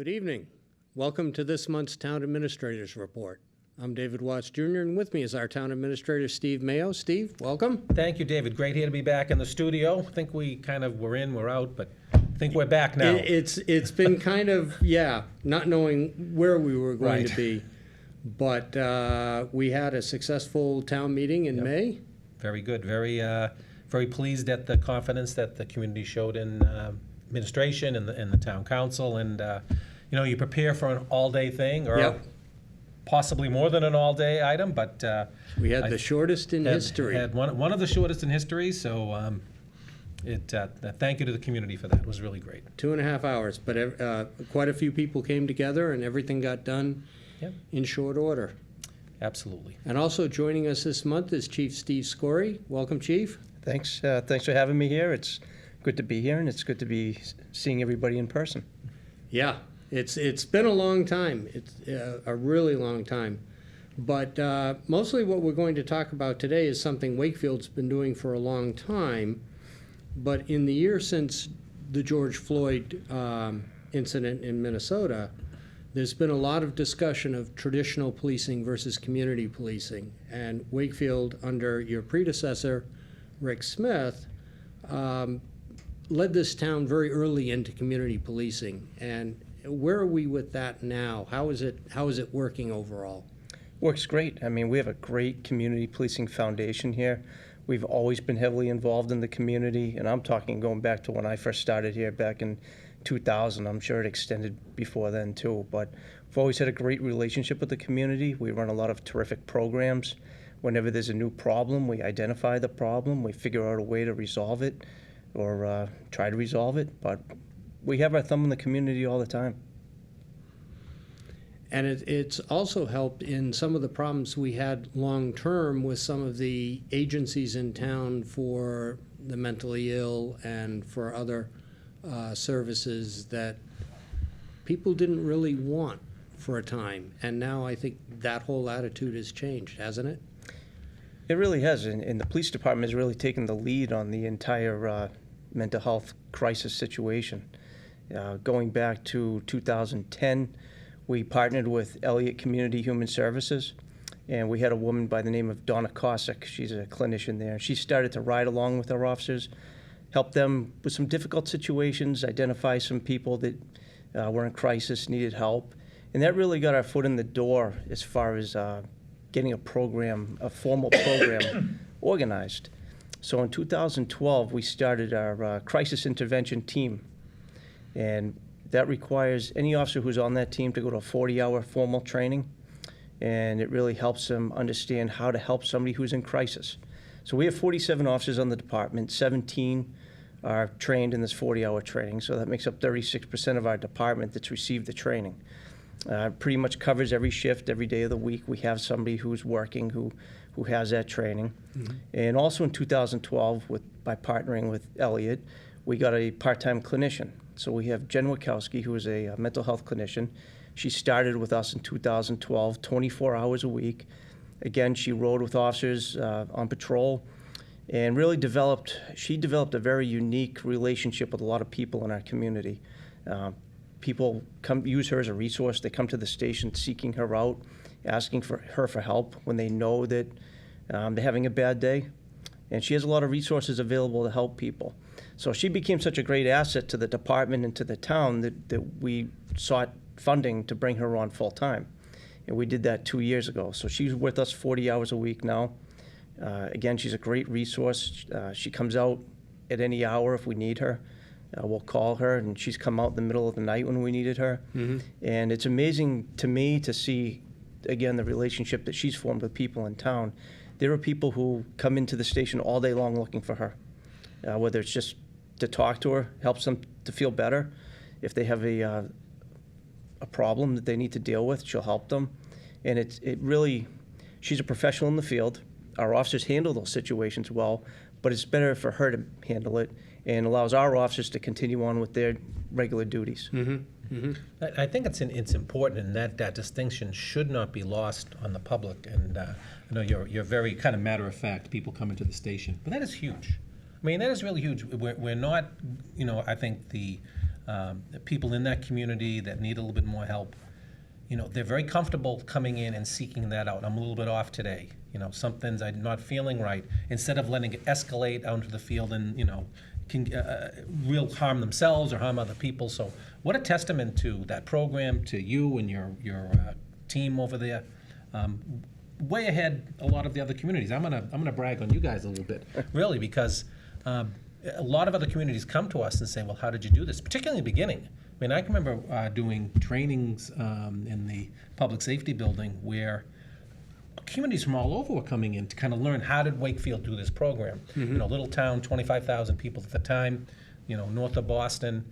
Good evening. Welcome to this month's Town Administrators Report. I'm David Watts Jr., and with me is our Town Administrator, Steve Mayo. Steve, welcome. Thank you, David. Great here to be back in the studio. I think we kind of were in, we're out, but I think we're back now. It's been kind of, not knowing where we were going to be. But we had a successful town meeting in May. Very good. Very pleased at the confidence that the community showed in administration and the town council. And, you prepare for an all-day thing or possibly more than an all-day item, but we had the shortest in history. Had one of the shortest in history, so thank you to the community for that. It was really great. 2.5 hours, but quite a few people came together and everything got done in short order. Absolutely. And also joining us this month is Chief Steve Scorey. Welcome, Chief. Thanks for having me here. It's good to be here, and it's good to be seeing everybody in person. Yeah, it's been a long time. It's a really long time. But mostly what we're going to talk about today is something Wakefield's been doing for a long time. But in the year since the George Floyd incident in Minnesota, there's been a lot of discussion of traditional policing versus community policing. And Wakefield, under your predecessor, Rick Smith, led this town very early into community policing. And where are we with that now? How is it working overall? Works great. I mean, we have a great community policing foundation here. We've always been heavily involved in the community, and I'm talking going back to when I first started here back in 2000. I'm sure it extended before then too, but we've always had a great relationship with the community. We run a lot of terrific programs. Whenever there's a new problem, we identify the problem, we figure out a way to resolve it or try to resolve it, but we have our thumb in the community all the time. And it's also helped in some of the problems we had long-term with some of the agencies in town for the mentally ill and for other services that people didn't really want for a time. And now I think that whole attitude has changed, hasn't it? It really has, and the police department has really taken the lead on the entire mental health crisis situation. Going back to 2010, we partnered with Elliott Community Human Services, and we had a woman by the name of Donna Cossack. She's a clinician there. She started to ride along with our officers, help them with some difficult situations, identify some people that were in crisis, needed help. And that really got our foot in the door as far as getting a formal program organized. So in 2012, we started our crisis intervention team. And that requires any officer who's on that team to go to a 40-hour formal training. And it really helps them understand how to help somebody who's in crisis. So we have 47 officers on the department, 17 are trained in this 40-hour training, so that makes up 36% of our department that's received the training. Pretty much covers every shift, every day of the week. We have somebody who's working who has that training. Mm-hmm. And also in 2012, by partnering with Elliott, we got a part-time clinician. So we have Jen Wachowski, who is a mental health clinician. She started with us in 2012, 24 hours a week. Again, she rode with officers on patrol and really developed a very unique relationship with a lot of people in our community. People use her as a resource. They come to the station seeking her out, asking for her for help when they know that they're having a bad day. And she has a lot of resources available to help people. So she became such a great asset to the department and to the town that we sought funding to bring her on full time. And we did that 2 years ago. So she's with us 40 hours a week now. Again, she's a great resource. She comes out at any hour if we need her. We'll call her, and she's come out in the middle of the night when we needed her. Mm-hmm. And it's amazing to me to see, again, the relationship that she's formed with people in town. There are people who come into the station all day long looking for her, whether it's just to talk to her, helps them to feel better. If they have a problem that they need to deal with, she'll help them. And it really, she's a professional in the field. Our officers handle those situations well, but it's better for her to handle it and allows our officers to continue on with their regular duties. Mm-hmm. Mm-hmm. I think it's important, and that distinction should not be lost on the public. And I know you're very kind of matter of fact. People come into the station, but that is huge. I mean, that is really huge. We're not, I think the people in that community that need a little bit more help, they're very comfortable coming in and seeking that out. I'm a little bit off today. Something's I'm not feeling right. Instead of letting it escalate out into the field and, can real harm themselves or harm other people. So what a testament to that program, to you and your team over there. Way ahead a lot of the other communities. I'm gonna brag on you guys a little bit, really, because a lot of other communities come to us and say, well, how did you do this? Particularly in the beginning. I mean, I can remember doing trainings in the public safety building where communities from all over were coming in to kind of learn how did Wakefield do this program. Little town, 25,000 people at the time, north of Boston.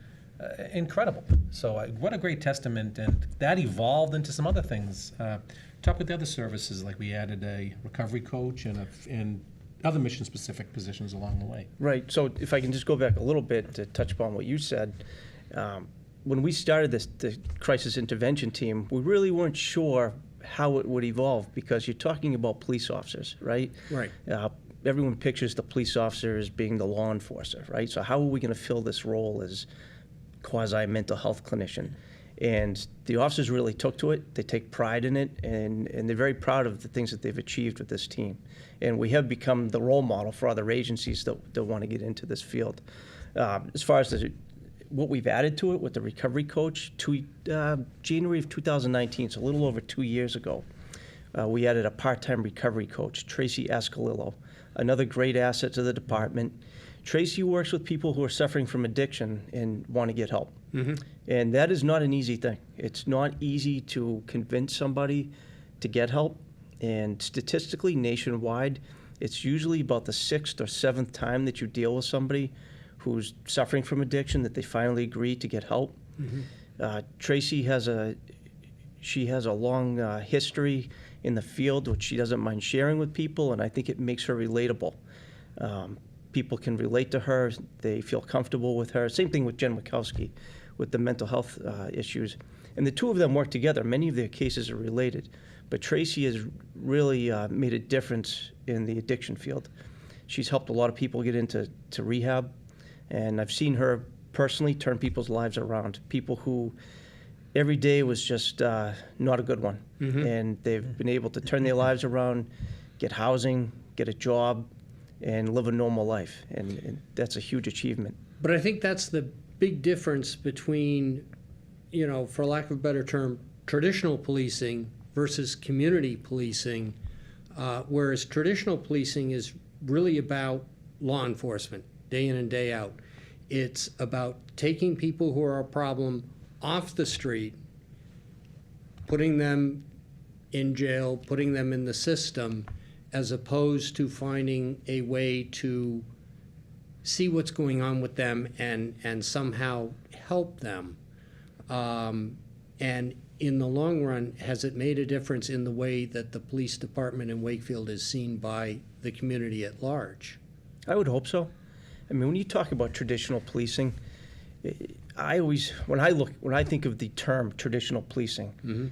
Incredible. So what a great testament, and that evolved into some other things. Talk with the other services, like we added a recovery coach and other mission-specific positions along the way. Right. So if I can just go back a little bit to touch upon what you said, when we started the crisis intervention team, we really weren't sure how it would evolve, because you're talking about police officers, right? Right. Everyone pictures the police officer as being the law enforcer, right? So how are we going to fill this role as quasi-mental health clinician? And the officers really took to it. They take pride in it, and they're very proud of the things that they've achieved with this team. And we have become the role model for other agencies that want to get into this field. As far as what we've added to it with the recovery coach, January of 2019, so a little over 2 years ago, we added a part-time recovery coach, Tracy Ascalillo, another great asset to the department. Tracy works with people who are suffering from addiction and want to get help. And that is not an easy thing. It's not easy to convince somebody to get help. And statistically, nationwide, it's usually about the 6th or 7th time that you deal with somebody who's suffering from addiction that they finally agree to get help. Tracy has a long history in the field, which she doesn't mind sharing with people, and I think it makes her relatable. People can relate to her. They feel comfortable with her. Same thing with Jen Wachowski with the mental health issues. And the two of them work together. Many of their cases are related. But Tracy has really made a difference in the addiction field. She's helped a lot of people get into rehab. And I've seen her personally turn people's lives around. People who every day was just not a good one. And they've been able to turn their lives around, get housing, get a job, and live a normal life. And that's a huge achievement. But I think that's the big difference between, for lack of a better term, traditional policing versus community policing, whereas traditional policing is really about law enforcement, day in and day out. It's about taking people who are a problem off the street, putting them in jail, putting them in the system, as opposed to finding a way to see what's going on with them and somehow help them. And in the long run, has it made a difference in the way that the police department in Wakefield is seen by the community at large? I would hope so. I mean, when you talk about traditional policing, when I think of the term traditional policing,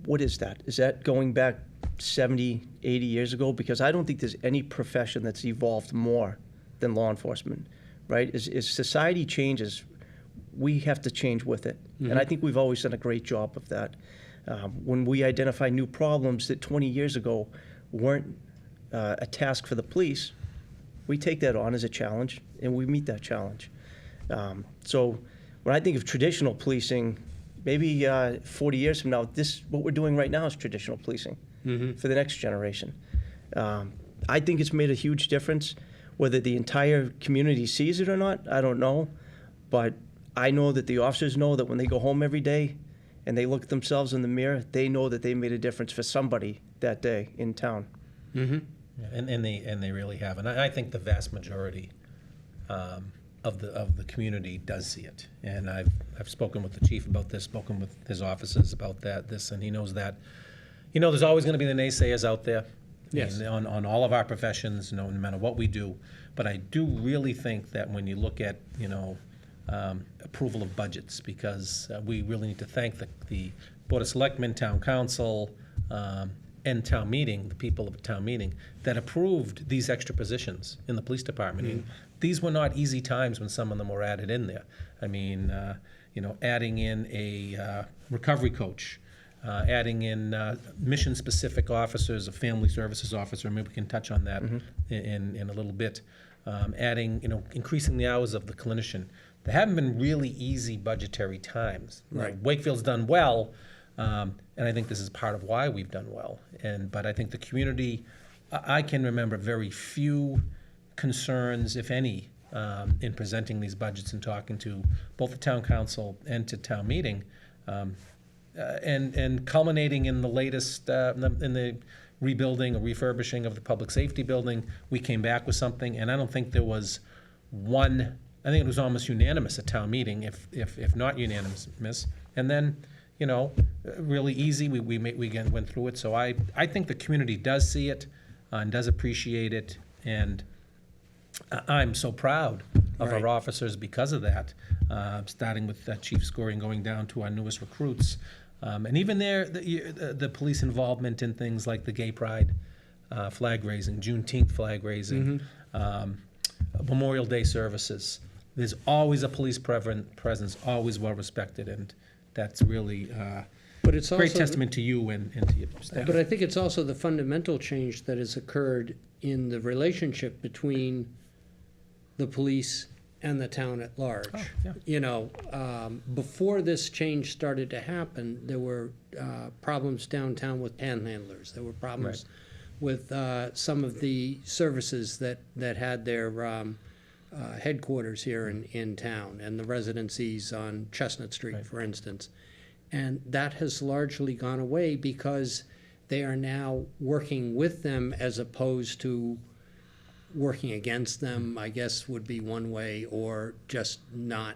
what is that? Is that going back 70, 80 years ago? Because I don't think there's any profession that's evolved more than law enforcement, right? As society changes, we have to change with it. And I think we've always done a great job of that. When we identify new problems that 20 years ago weren't a task for the police, we take that on as a challenge, and we meet that challenge. So when I think of traditional policing, maybe 40 years from now, what we're doing right now is traditional policing for the next generation. I think it's made a huge difference. Whether the entire community sees it or not, I don't know. But I know that the officers know that when they go home every day and they look at themselves in the mirror, they know that they made a difference for somebody that day in town. Yeah, and they really have. And I think the vast majority of the community does see it. And I've spoken with the chief about this, spoken with his officers about this, and he knows that. There's always going to be the naysayers out there. Yes. On all of our professions, no matter what we do. But I do really think that when you look at, approval of budgets, because we really need to thank the Board of Selectmen, Town Council, and town meeting, the people of town meeting, that approved these extra positions in the police department. And these were not easy times when some of them were added in there. I mean, adding in a recovery coach, adding in mission-specific officers, a family services officer, maybe we can touch on that in a little bit. Adding, increasing the hours of the clinician. There haven't been really easy budgetary times. Right. Wakefield's done well, and I think this is part of why we've done well. But I think the community, I can remember very few concerns, if any, in presenting these budgets and talking to both the town council and to town meeting, and culminating in the latest, in the rebuilding or refurbishing of the public safety building. We came back with something, and I don't think there was one. I think it was almost unanimous at town meeting, if not unanimous. And then, really easy. We went through it. So I think the community does see it and does appreciate it, and I'm so proud of Right. our officers because of that. Starting with Chief Scoring, going down to our newest recruits, and even the police involvement in things like the Gay Pride flag raising, Juneteenth flag raising, Memorial Day services. There's always a police presence, always well respected, and that's really But it's great also, testament to you and to your staff. but I think it's also the fundamental change that has occurred in the relationship between the police and the town at large. Oh, yeah. Before this change started to happen, there were problems downtown with panhandlers. There were problems with some of the services that had their headquarters here in town, and the residencies on Chestnut Street, Right. for instance. And that has largely gone away because they are now working with them as opposed to working against them, I guess would be one way, or just not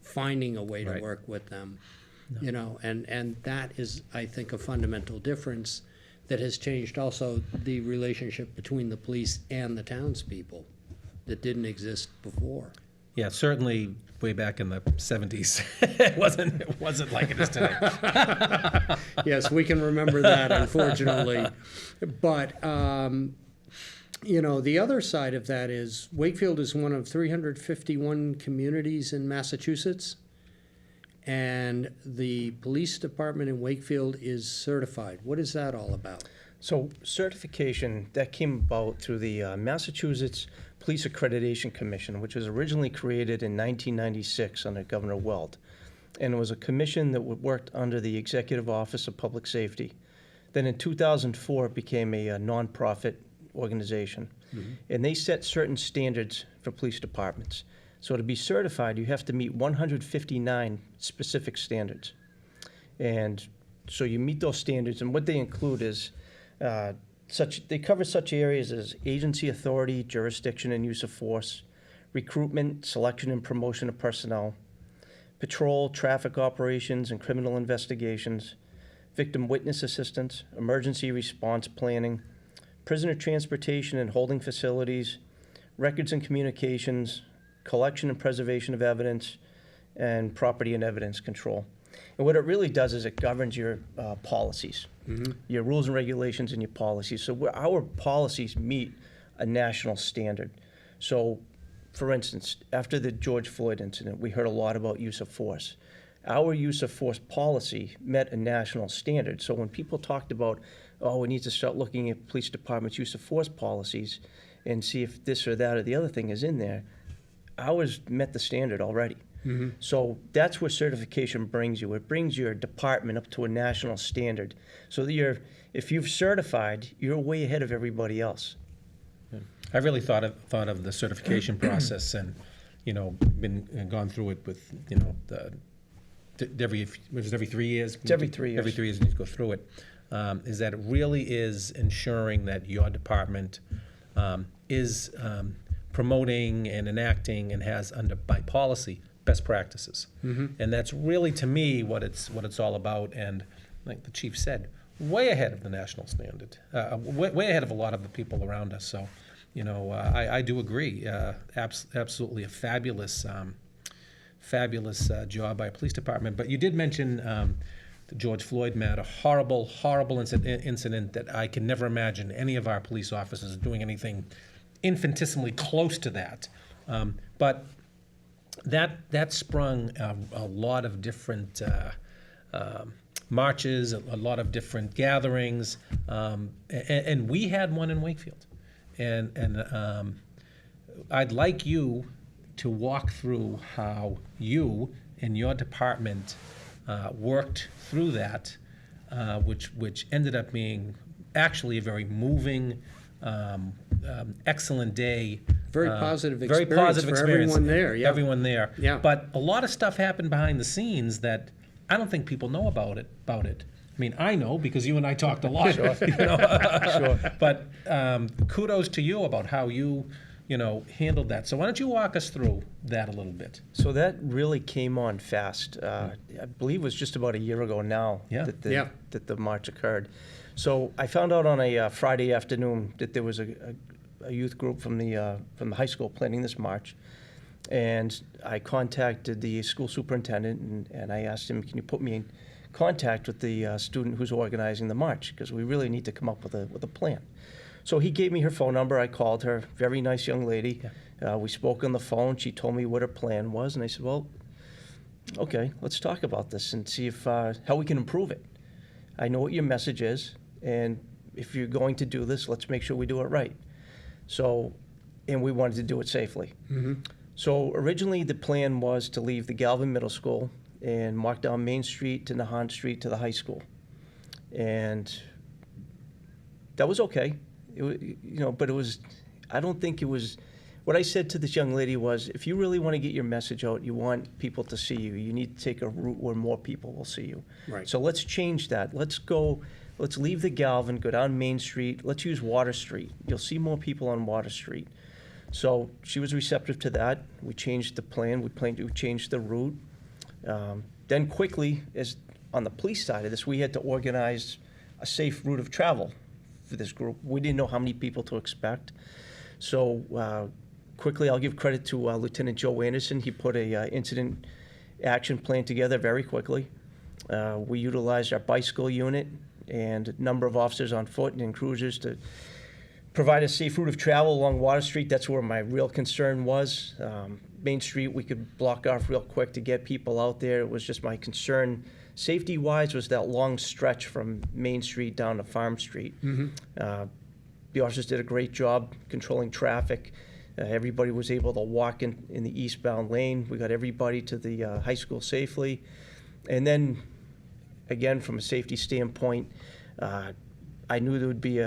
finding a way to Right. work with them. And that is, I think, a fundamental difference that has changed also the relationship between the police and the townspeople that didn't exist before. Yeah, certainly way back in the 70s, it wasn't like it is today. Yes, we can remember that, unfortunately. But, the other side of that is Wakefield is one of 351 communities in Massachusetts, and the police department in Wakefield is certified. What is that all about? So certification, that came about through the Massachusetts Police Accreditation Commission, which was originally created in 1996 under Governor Weld. And it was a commission that worked under the Executive Office of Public Safety. Then in 2004, it became a nonprofit organization. And they set certain standards for police departments. So to be certified, you have to meet 159 specific standards. And so you meet those standards, and what they include is they cover such areas as agency authority, jurisdiction and use of force, recruitment, selection and promotion of personnel, patrol, traffic operations and criminal investigations, victim witness assistance, emergency response planning, prisoner transportation and holding facilities, records and communications, collection and preservation of evidence, and property and evidence control. And what it really does is it governs your policies, your rules and regulations and your policies. So our policies meet a national standard. So, for instance, after the George Floyd incident, we heard a lot about use of force. Our use of force policy met a national standard. So when people talked about, we need to start looking at police departments' use of force policies and see if this or that or the other thing is in there, ours met the standard already. So that's where certification brings you. It brings your department up to a national standard. So that if you've certified, you're way ahead of everybody else. I really thought of the certification process, and gone through it with every 3 years. It's every 3 years. Every 3 years you need to go through it. Is that it really is ensuring that your department is promoting and enacting and has by policy best practices, and that's really, to me, what it's all about. And like the chief said, way ahead of the national standard, way ahead of a lot of the people around us. So, I do agree. Absolutely a fabulous job by a police department. But you did mention the George Floyd matter, horrible, horrible incident that I can never imagine any of our police officers doing anything infinitesimally close to that. But that sprung a lot of different marches, a lot of different gatherings, and we had one in Wakefield. And I'd like you to walk through how you and your department worked through that, which ended up being actually a very moving, excellent day. Very positive Very experience positive for experience. everyone there, yeah. Everyone there. Yeah. But a lot of stuff happened behind the scenes that I don't think people know about it. I mean, I know because you and I talked a lot. Sure. Sure. But kudos to you about how you handled that. So why don't you walk us through that a little bit? So that really came on fast. I believe it was just about a year ago now Yeah. that the march occurred. So I found out on a Friday afternoon that there was a youth group from the high school planning this march. And I contacted the school superintendent and I asked him, can you put me in contact with the student who's organizing the march? Because we really need to come up with a plan. So he gave me her phone number. I called her. Very nice young lady. Yeah. We spoke on the phone. She told me what her plan was. And I said, well, okay, let's talk about this and see if how we can improve it. I know what your message is. And if you're going to do this, let's make sure we do it right. So, and we wanted to do it safely. Mm-hmm. So originally the plan was to leave the Galvin Middle School and walk down Main Street to Nahant Street to the high school. And that was okay. But it was, I don't think it was, what I said to this young lady was, if you really want to get your message out, you want people to see you, you need to take a route where more people will see you. Right. So let's change that. Let's leave the Galvin, go down Main Street, let's use Water Street. You'll see more people on Water Street. So she was receptive to that. We changed the plan, we changed the route. Then quickly, as on the police side of this, we had to organize a safe route of travel for this group. We didn't know how many people to expect. So quickly, I'll give credit to Lieutenant Joe Anderson. He put a incident action plan together very quickly. We utilized our bicycle unit and a number of officers on foot and cruisers to provide a safe route of travel along Water Street. That's where my real concern was. Main Street, we could block off real quick to get people out there. It was just my concern, safety-wise, was that long stretch from Main Street down to Farm Street. Mm-hmm. The officers did a great job controlling traffic. Everybody was able to walk in the eastbound lane. We got everybody to the high school safely. And then, again, from a safety standpoint, I knew there would be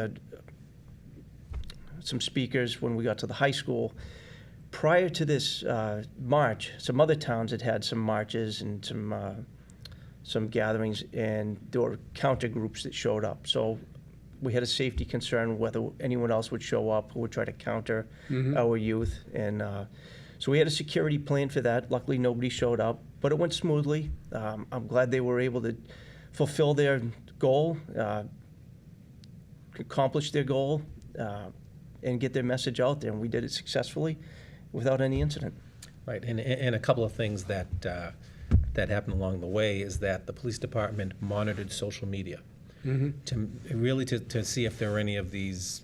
some speakers when we got to the high school. Prior to this march, some other towns had some marches and some gatherings, and there were counter groups that showed up. So we had a safety concern whether anyone else would show up who would try to counter our youth. And so we had a security plan for that. Luckily, nobody showed up, but it went smoothly. I'm glad they were able to fulfill their goal, accomplish their goal, and get their message out there. And we did it successfully without any incident. Right, and a couple of things that happened along the way is that the police department monitored social media to see if there were any of these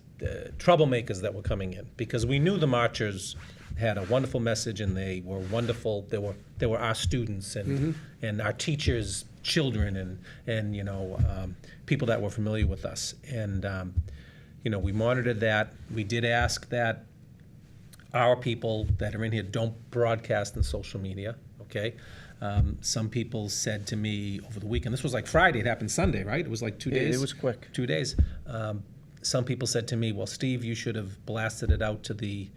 troublemakers that were coming in, because we knew the marchers had a wonderful message and they were wonderful. They were our students and our teachers' children and people that were familiar with us. And we monitored that. We did ask that our people that are in here don't broadcast on social media, okay? Some people said to me over the weekend, this was like Friday, it happened Sunday, right? It was like 2 days? It was quick. 2 days. Some people said to me, well, Steve, you should have blasted it out to the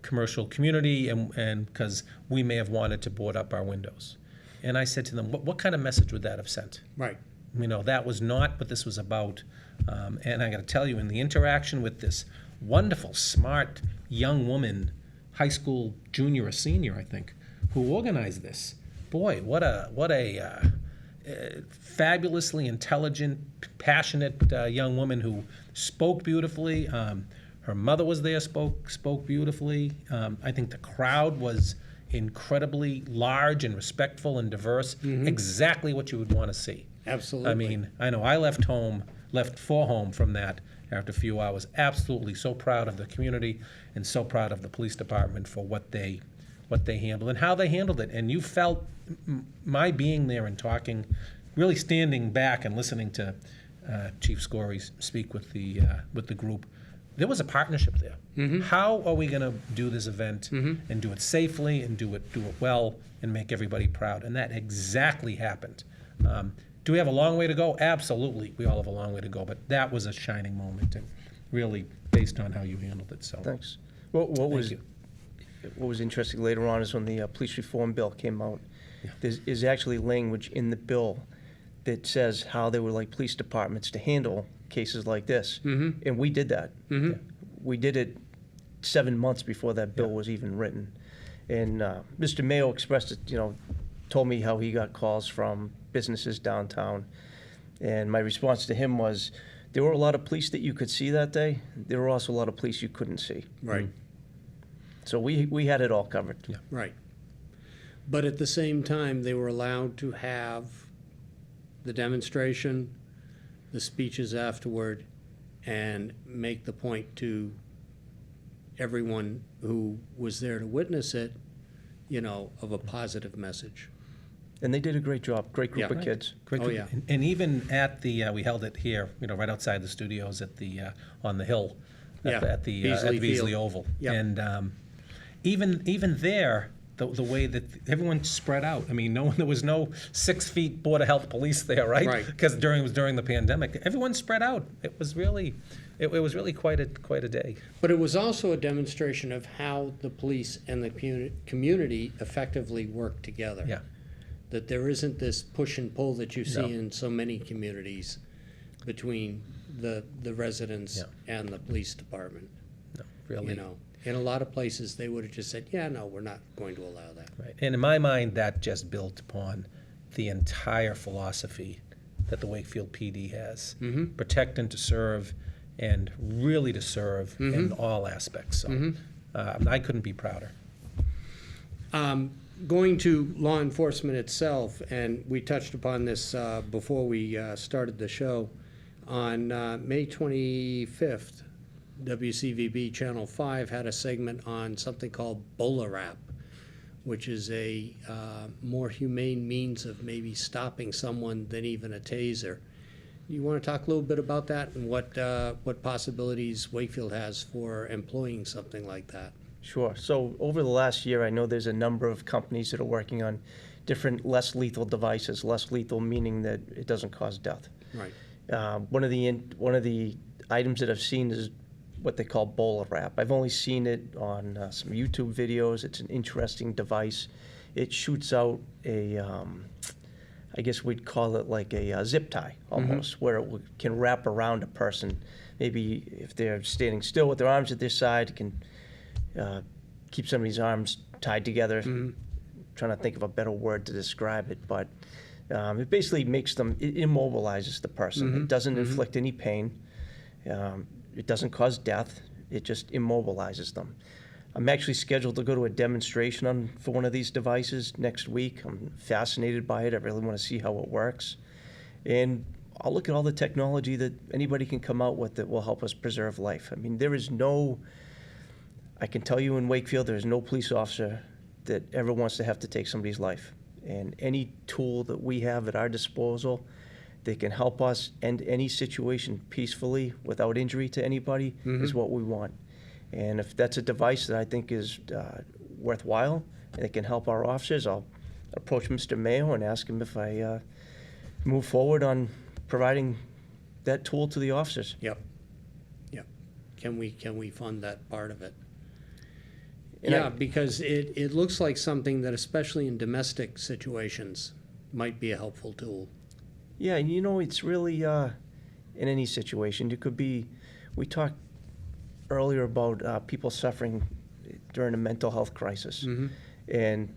commercial community and because we may have wanted to board up our windows. And I said to them, what kind of message would that have sent? Right. That was not what this was about. And I got to tell you, in the interaction with this wonderful, smart young woman, high school junior or senior, I think, who organized this. Boy, what a fabulously intelligent, passionate young woman who spoke beautifully. Her mother was there, spoke beautifully. I think the crowd was incredibly large and respectful and diverse, exactly what you would want to see. Absolutely. I mean, I know I left for home from that after a few hours, absolutely so proud of the community and so proud of the police department for what they handled and how they handled it. And you felt my being there and talking, really standing back and listening to Chief Scory speak with the group. There was a partnership there. How are we going to do this event and do it safely and do it well and make everybody proud? And that exactly happened. Do we have a long way to go? Absolutely, we all have a long way to go. But that was a shining moment, and really based on how you handled it. So Thanks. What was you. what was interesting later on is when the police reform bill came out, Yeah. there's actually language in the bill that says how they would like police departments to handle cases like this. And we did that. We did it 7 months before that bill was even written. And Mr. Mayo expressed it, told me how he got calls from businesses downtown. And my response to him was, there were a lot of police that you could see that day. There were also a lot of police you couldn't see. Right. So we had it all covered. Yeah. Right. But at the same time, they were allowed to have the demonstration, the speeches afterward, and make the point to everyone who was there to witness it, of a positive message. And they did a great job. Great group Yeah. of kids. Great Oh, group. yeah. And even at the, we held it here, right outside the studios at the, on the hill, Yeah. at the Beasley Beasley Field. Oval. Yeah. And even there, the way that everyone spread out. I mean, there was no 6 feet Board of Health police there, right? Right. Because it was during the pandemic. Everyone spread out. It was really, it was really quite a day. But it was also a demonstration of how the police and the community effectively work together. Yeah. That there isn't this push and pull that you see No. in so many communities between the residents Yeah. and the police department. No, really. In a lot of places, they would have just said, yeah, no, we're not going to allow that. Right. And in my mind, that just built upon the entire philosophy that the Wakefield PD has. Protect and to serve, and really to serve in all aspects. So I couldn't be prouder. Going to law enforcement itself, and we touched upon this before we started the show, on May 25th, WCVB Channel 5 had a segment on something called bola wrap, which is a more humane means of maybe stopping someone than even a taser. You want to talk a little bit about that and what possibilities Wakefield has for employing something like that? Sure. So over the last year, I know there's a number of companies that are working on different less lethal devices. Less lethal meaning that it doesn't cause death. Right. One of the items that I've seen is what they call bola wrap. I've only seen it on some YouTube videos. It's an interesting device. It shoots out a, I guess we'd call it like a zip tie almost, where it can wrap around a person. Maybe if they're standing still with their arms at their side, it can keep somebody's arms tied together. Trying to think of a better word to describe it, but it basically makes them, it immobilizes the person. It doesn't inflict any pain. It doesn't cause death. It just immobilizes them. I'm actually scheduled to go to a demonstration for one of these devices next week. I'm fascinated by it. I really want to see how it works. And I'll look at all the technology that anybody can come out with that will help us preserve life. I mean, I can tell you in Wakefield, there's no police officer that ever wants to have to take somebody's life. And any tool that we have at our disposal that can help us end any situation peacefully without injury to anybody is what we want. And if that's a device that I think is worthwhile and it can help our officers, I'll approach Mr. Mayo and ask him if I move forward on providing that tool to the officers. Yep. Can we fund that part of it? And because it looks like something that, especially in domestic situations, might be a helpful tool. Yeah, and it's really, in any situation, it could be, we talked earlier about people suffering during a mental health crisis. And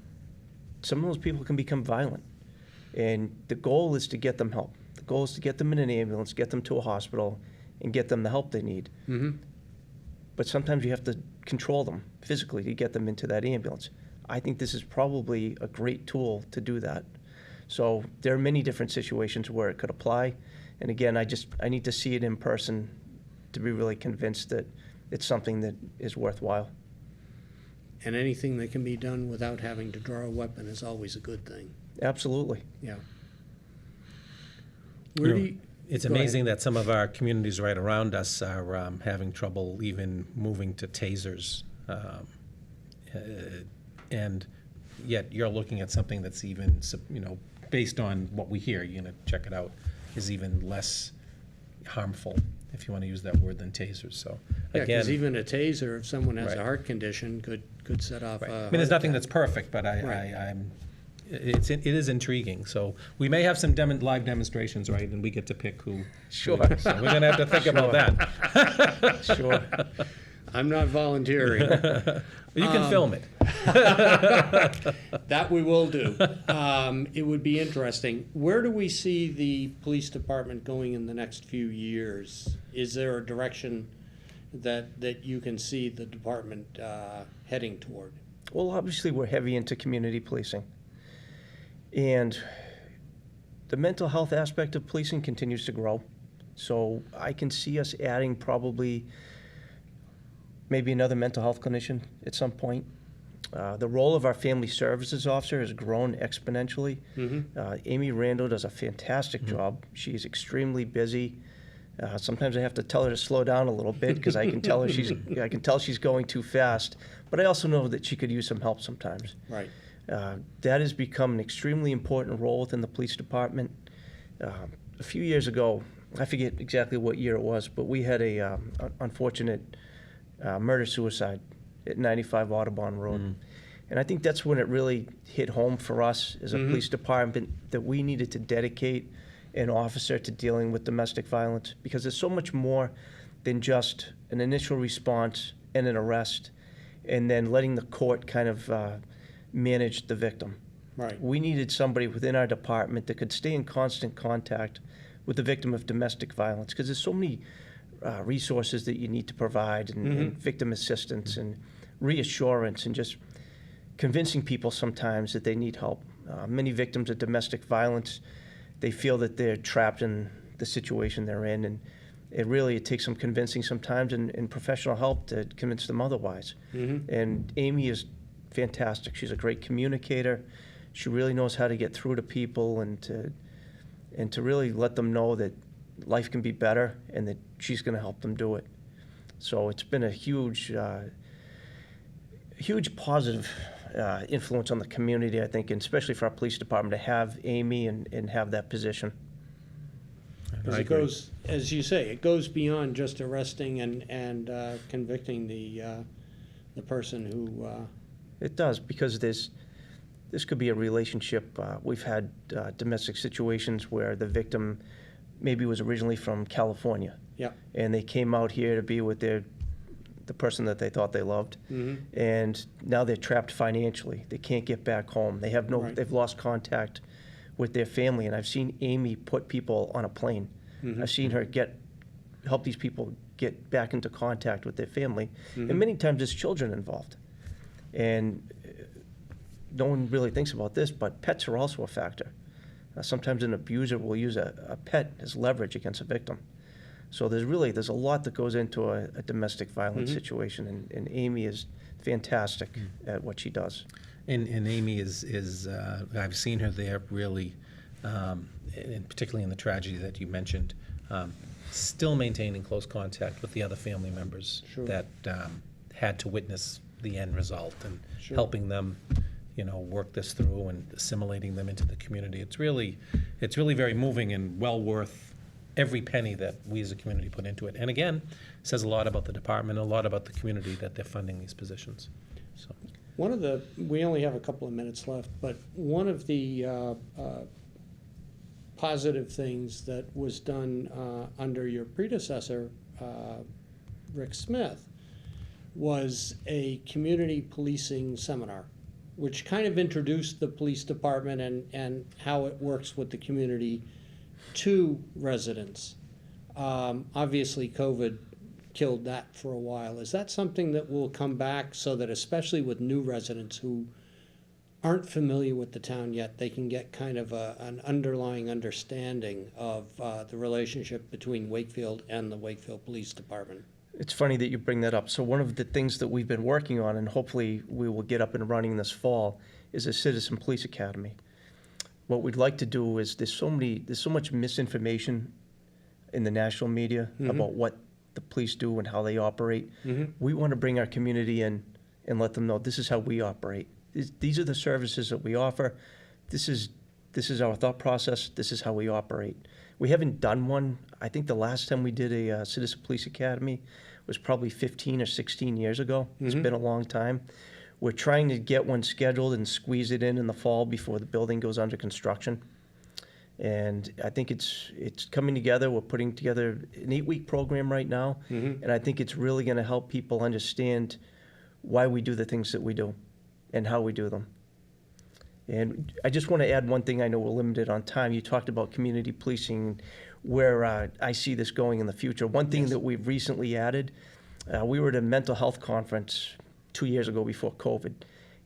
some of those people can become violent. And the goal is to get them help. The goal is to get them in an ambulance, get them to a hospital, and get them the help they need. But sometimes you have to control them physically to get them into that ambulance. I think this is probably a great tool to do that. So there are many different situations where it could apply. And again, I need to see it in person to be really convinced that it's something that is worthwhile. And anything that can be done without having to draw a weapon is always a good thing. Absolutely. Yeah. Where do you, It's go ahead. amazing that some of our communities right around us are having trouble even moving to tasers. And yet you're looking at something that's even, based on what we hear, you're going to check it out, is even less harmful, if you want to use that word, than tasers. So Yeah, because again, even a taser, if someone has Right. a heart condition, could set off right. a I mean, there's heart nothing attack. that's perfect, but it is intriguing. So we may have some live demonstrations, right, and we get to pick who. Sure. So we're going to have to think about that. Sure. I'm not volunteering. You can film it. That we will do. It would be interesting. Where do we see the police department going in the next few years? Is there a direction that you can see the department heading toward? Well, obviously, we're heavy into community policing. And the mental health aspect of policing continues to grow. So I can see us adding probably maybe another mental health clinician at some point. The role of our family services officer has grown exponentially. Amy Randall does a fantastic job. She's extremely busy. Sometimes I have to tell her to slow down a little bit because I can tell she's going too fast. But I also know that she could use some help sometimes. Right. That has become an extremely important role within the police department. A few years ago, I forget exactly what year it was, but we had a unfortunate murder-suicide at 95 Audubon Road. And I think that's when it really hit home for us as a police department that we needed to dedicate an officer to dealing with domestic violence, because there's so much more than just an initial response and an arrest and then letting the court kind of manage the victim. Right. We needed somebody within our department that could stay in constant contact with the victim of domestic violence, because there's so many resources that you need to provide, and victim assistance and reassurance and just convincing people sometimes that they need help. Many victims of domestic violence, they feel that they're trapped in the situation they're in, and it takes some convincing sometimes and professional help to convince them otherwise. And Amy is fantastic. She's a great communicator. She really knows how to get through to people and to really let them know that life can be better and that she's going to help them do it. So it's been a huge positive influence on the community, I think, and especially for our police department to have Amy and have that position. Because it goes, as you say, it goes beyond just arresting and convicting the person who. It does, because this could be a relationship. We've had domestic situations where the victim maybe was originally from California. Yeah. And they came out here to be with the person that they thought they loved. And now they're trapped financially. They can't get back home. Right. They've lost contact with their family. And I've seen Amy put people on a plane. I've seen her help these people get back into contact with their family. And many times there's children involved. And no one really thinks about this, but pets are also a factor. Sometimes an abuser will use a pet as leverage against a victim. So there's a lot that goes into a domestic violence situation, and Amy is fantastic at what she does. And Amy is I've seen her there really, and particularly in the tragedy that you mentioned, still maintaining close contact with the other family members Sure. that had to witness the end result and Sure. helping them, work this through and assimilating them into the community. It's really very moving and well worth every penny that we as a community put into it. And again, says a lot about the department, a lot about the community that they're funding these positions. So. We only have a couple of minutes left, but one of the positive things that was done under your predecessor, Rick Smith, was a community policing seminar, which kind of introduced the police department and how it works with the community to residents. Obviously, COVID killed that for a while. Is that something that will come back, so that especially with new residents who aren't familiar with the town yet, they can get kind of an underlying understanding of the relationship between Wakefield and the Wakefield Police Department. It's funny that you bring that up. So one of the things that we've been working on, and hopefully we will get up and running this fall, is a Citizen Police Academy. What we'd like to do is there's so much misinformation in the national media about what the police do and how they operate. We want to bring our community in and let them know this is how we operate. These are the services that we offer. This is our thought process. This is how we operate. We haven't done one. I think the last time we did a Citizen Police Academy was probably 15 or 16 years ago. It's been a long time. We're trying to get one scheduled and squeeze it in the fall before the building goes under construction. And I think it's coming together. We're putting together an 8-week program right now. And I think it's really going to help people understand why we do the things that we do and how we do them. And I just want to add one thing. I know we're limited on time. You talked about community policing, where I see this going in the future. One thing that we've recently added, we were at a mental health conference 2 years ago before COVID.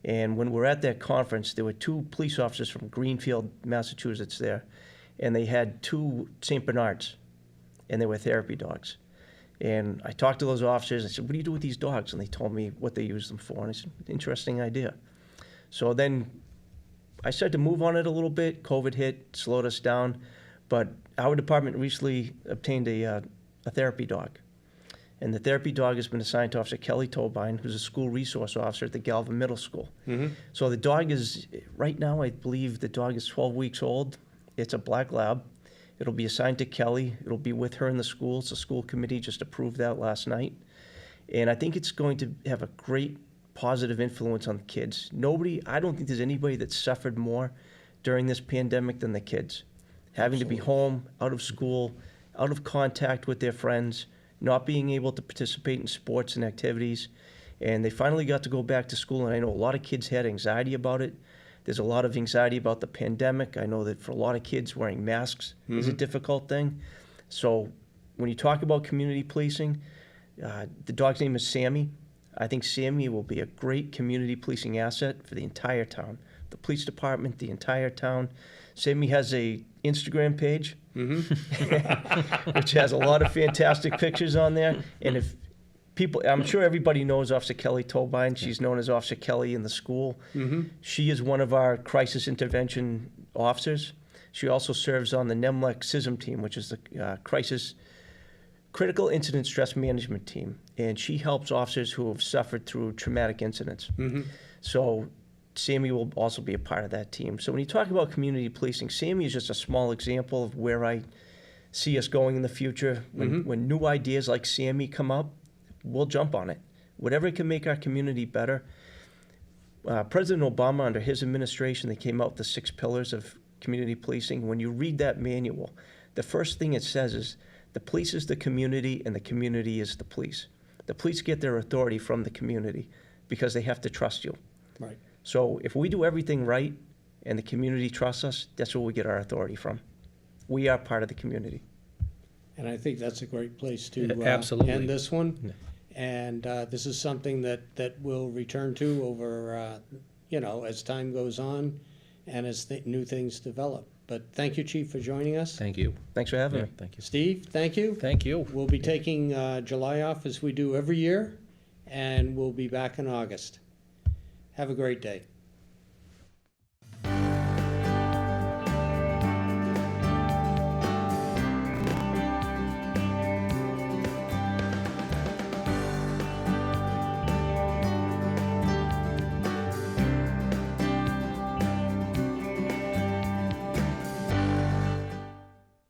And when we were at that conference, there were 2 police officers from Greenfield, Massachusetts there. And they had 2 St. Bernards, and they were therapy dogs. And I talked to those officers. I said, what do you do with these dogs? And they told me what they use them for. And I said, interesting idea. So then I started to move on it a little bit. COVID hit, slowed us down. But our department recently obtained a therapy dog. And the therapy dog has been assigned to Officer Kelly Tobine, who's a school resource officer at the Galvin Middle School. So the dog is, right now, I believe the dog is 12 weeks old. It's a black lab. It'll be assigned to Kelly. It'll be with her in the schools. The school committee just approved that last night. And I think it's going to have a great positive influence on the kids. I don't think there's anybody that suffered more during this pandemic than the kids. Having to be home, out of school, out of contact with their friends, not being able to participate in sports and activities. And they finally got to go back to school, and I know a lot of kids had anxiety about it. There's a lot of anxiety about the pandemic. I know that for a lot of kids, wearing masks is a difficult thing. So when you talk about community policing, the dog's name is Sammy. I think Sammy will be a great community policing asset for the entire town. The police department, the entire town. Sammy has a Instagram page, which has a lot of fantastic pictures on there. And if people, I'm sure everybody knows Officer Kelly Tobine. She's known as Officer Kelly in the school. She is one of our crisis intervention officers. She also serves on the NEMLEC CISM team, which is the Critical Incident Stress Management team. And she helps officers who have suffered through traumatic incidents. So Sammy will also be a part of that team. So when you talk about community policing, Sammy is just a small example of where I see us going in the future. When new ideas like Sammy come up, we'll jump on it. Whatever can make our community better. President Obama, under his administration, they came out with the 6 pillars of community policing. When you read that manual, the first thing it says is the police is the community and the community is the police. The police get their authority from the community because they have to trust you. Right. So if we do everything right and the community trusts us, that's where we get our authority from. We are part of the community. And I think that's a great place to Absolutely. end this one. And this is something that we'll return to over, as time goes on and as new things develop. But thank you, Chief, for joining us. Thank you. Thanks for having me. Thank you. Steve, thank you. Thank you. We'll be taking July off as we do every year, and we'll be back in August. Have a great day.